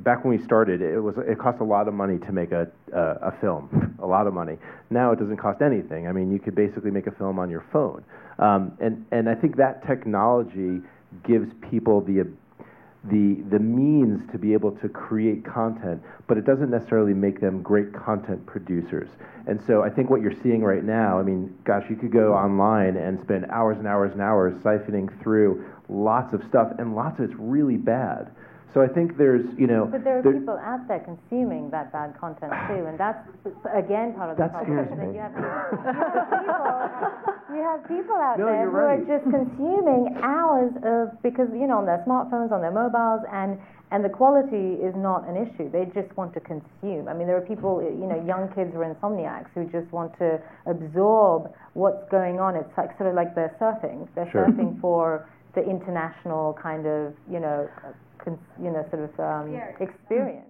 back when we started, it cost a lot of money to make a film, a lot of money. Now it doesn't cost anything. I mean, you could basically make a film on your phone, and I think that technology gives people the means to be able to create content, but it doesn't necessarily make them great content producers. And so I think what you're seeing right now, I mean, gosh, you could go online and spend hours and hours and hours siphoning through lots of stuff, and lots of it's really bad. So I think there's, But there are people out there consuming that bad content too, and that's, again, part of the problem. That scares me. You have people out there who are just consuming hours of, because, on their smartphones, on their mobiles, and the quality is not an issue. They just want to consume. I mean, there are people, young kids who are insomniacs who just want to absorb what's going on. It's like sort of like they're surfing. They're surfing for the international kind of, sort of experience.